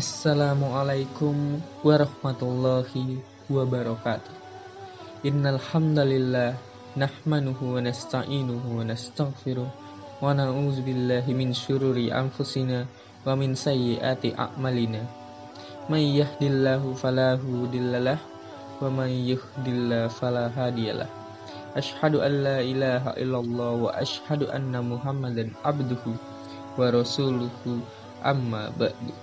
Assalamualaikum warahmatullahi wabarakatuh. Innal hamdalillah nahmanuhu wa nasta'inuhu wa nastaghfiruh wa na'udzu billahi min syururi anfusina wa min sayyiati a'malina. May yahdihillahu fala mudhillalah wa may yudhlil fala hadiyalah. Asyhadu an la ilaha illallah wa asyhadu anna Muhammadan abduhu wa rasuluhu amma ba'du.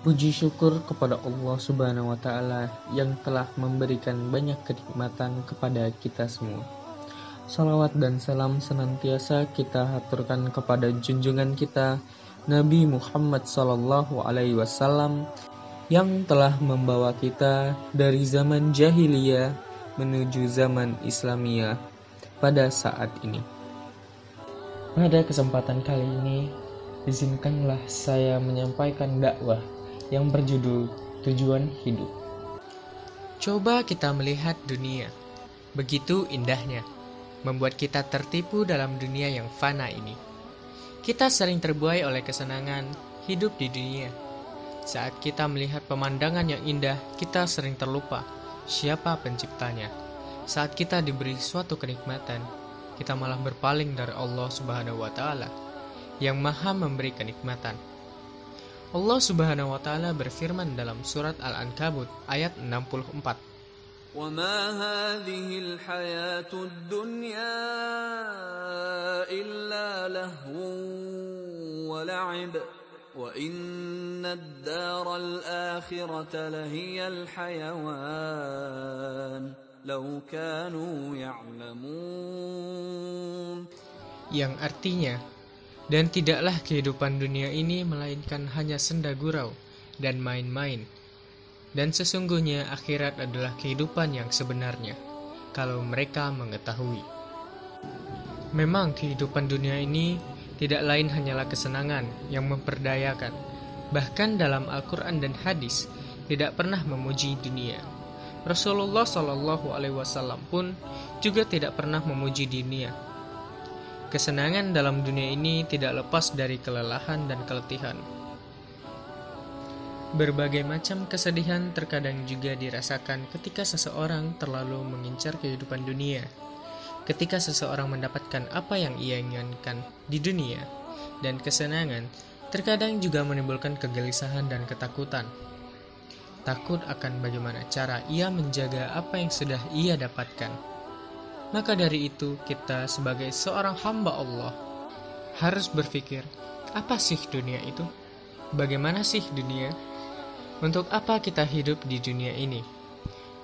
Puji syukur kepada Allah Subhanahu wa Ta'ala yang telah memberikan banyak kenikmatan kepada kita semua. Salawat dan salam senantiasa kita haturkan kepada junjungan kita Nabi Muhammad Sallallahu Alaihi Wasallam yang telah membawa kita dari zaman jahiliyah menuju zaman Islamiyah pada saat ini. Pada kesempatan kali ini, izinkanlah saya menyampaikan dakwah yang berjudul Tujuan Hidup. Coba kita melihat dunia, begitu indahnya, membuat kita tertipu dalam dunia yang fana ini. Kita sering terbuai oleh kesenangan hidup di dunia. Saat kita melihat pemandangan yang indah, kita sering terlupa siapa penciptanya. Saat kita diberi suatu kenikmatan, kita malah berpaling dari Allah Subhanahu wa Ta'ala yang Maha memberi kenikmatan. Allah Subhanahu wa Ta'ala berfirman dalam surat Al-Ankabut ayat 64. وَمَا هَذِهِ الْحَيَاةُ الدُّنْيَا إِلَّا لَهْوٌ وَلَعِبٌ وَإِنَّ الدَّارَ الْآخِرَةَ لَهِيَ الْحَيَوَانُ لَوْ كَانُوا يَعْلَمُونَ. Yang artinya, dan tidaklah kehidupan dunia ini melainkan hanya senda gurau dan main-main. Dan sesungguhnya akhirat adalah kehidupan yang sebenarnya, kalau mereka mengetahui. Memang kehidupan dunia ini tidak lain hanyalah kesenangan yang memperdayakan. Bahkan dalam Al-Quran dan hadis tidak pernah memuji dunia. Rasulullah SAW pun juga tidak pernah memuji dunia. Kesenangan dalam dunia ini tidak lepas dari kelelahan dan keletihan. Berbagai macam kesedihan terkadang juga dirasakan ketika seseorang terlalu mengincar kehidupan dunia. Ketika seseorang mendapatkan apa yang ia inginkan di dunia, dan kesenangan terkadang juga menimbulkan kegelisahan dan ketakutan. Takut akan bagaimana cara ia menjaga apa yang sudah ia dapatkan. Maka dari itu, kita sebagai seorang hamba Allah harus berpikir, apa sih dunia itu? Bagaimana sih dunia? Untuk apa kita hidup di dunia ini?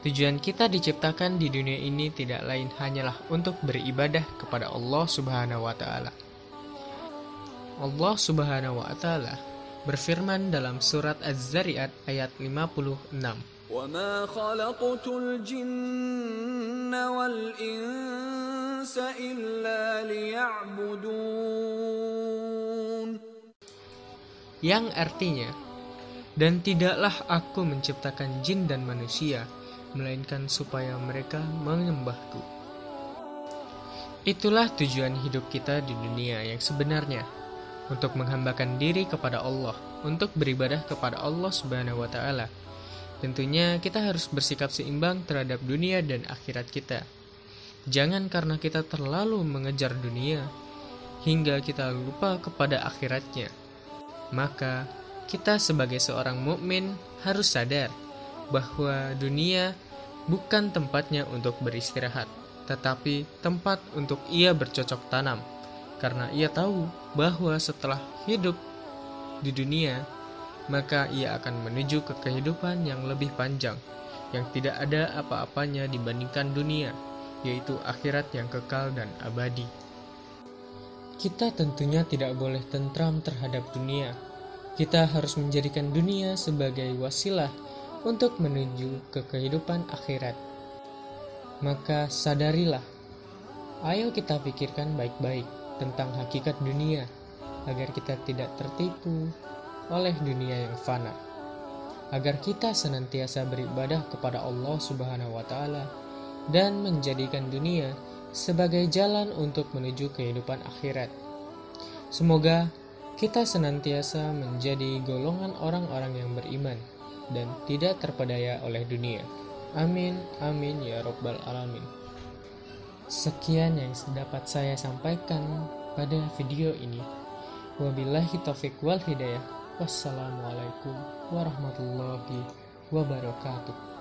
Tujuan kita diciptakan di dunia ini tidak lain hanyalah untuk beribadah kepada Allah Subhanahu wa Ta'ala. Allah Subhanahu wa Ta'ala berfirman dalam surat Az-Zariyat ayat 56. وَمَا خَلَقْتُ الْجِنَّ وَالْإِنسَ إِلَّا لِيَعْبُدُونَ. Yang artinya, dan tidaklah aku menciptakan jin dan manusia, melainkan supaya mereka menyembahku. Itulah tujuan hidup kita di dunia yang sebenarnya, untuk menghambakan diri kepada Allah, untuk beribadah kepada Allah Subhanahu wa Ta'ala. Tentunya kita harus bersikap seimbang terhadap dunia dan akhirat kita. Jangan karena kita terlalu mengejar dunia hingga kita lupa kepada akhiratnya. Maka kita sebagai seorang mukmin harus sadar bahwa dunia bukan tempatnya untuk beristirahat, tetapi tempat untuk ia bercocok tanam. Karena ia tahu bahwa setelah hidup di dunia, maka ia akan menuju ke kehidupan yang lebih panjang, yang tidak ada apa-apanya dibandingkan dunia, yaitu akhirat yang kekal dan abadi. Kita tentunya tidak boleh tentram terhadap dunia. Kita harus menjadikan dunia sebagai wasilah untuk menuju ke kehidupan akhirat. Maka sadarilah, ayo kita pikirkan baik-baik tentang hakikat dunia, agar kita tidak tertipu oleh dunia yang fana, agar kita senantiasa beribadah kepada Allah Subhanahu wa Ta'ala dan menjadikan dunia sebagai jalan untuk menuju kehidupan akhirat. Semoga kita senantiasa menjadi golongan orang-orang yang beriman dan tidak terpedaya oleh dunia. Amin, amin ya Rabbal Alamin. Sekian yang dapat saya sampaikan pada video ini. Wabillahi taufiq wal hidayah. Wassalamualaikum warahmatullahi wabarakatuh.